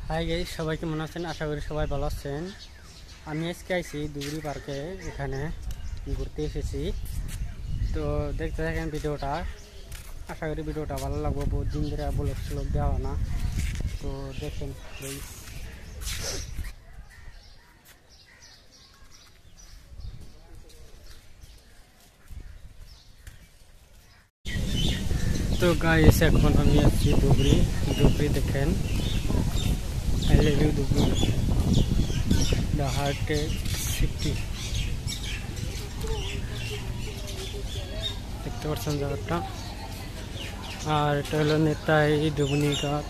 Hi guys, সবাই কেমন আছেন? আশা করি সবাই ভালো আছেন। আমি আজকে আইছি ধুবড়ি পার্কে, এখানে ঘুরতে এসেছি। তো দেখতে থাকেন ভিডিওটা, আশা করি ভিডিওটা ভালো লাগবে। বহুত দিন ধরে ব্লগ স্লগ দেওয়া না, তো দেখেন প্লিজ। তো গাইস, এখন আমি আছি ধুবড়ি। ধুবড়ি দেখেন, I love you Dhubri, the hearted city. দেখতে পাচ্ছেন জায়গাটা। আর এটা হলো নেতাই ধুবনি ঘাট।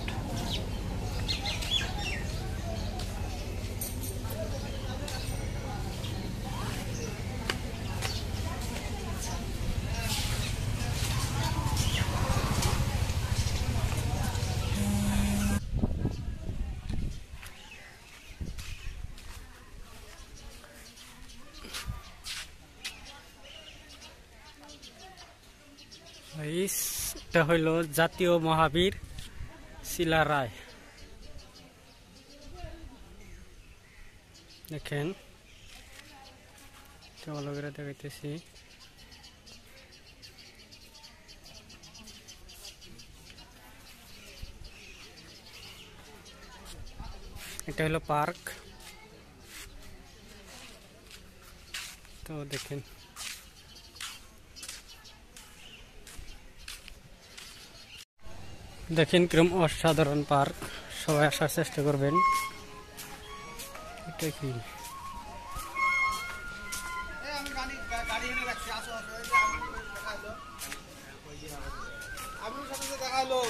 এটা হইল জাতীয় মহাবীর শিলা রায়। দেখেন, ভালো করে দেখাইতেছি। এটা হলো পার্ক। তো দেখেন, কিরম অসাধারণ পার্ক। সবাই আসার চেষ্টা করবেন। এটা কি দেখাইলো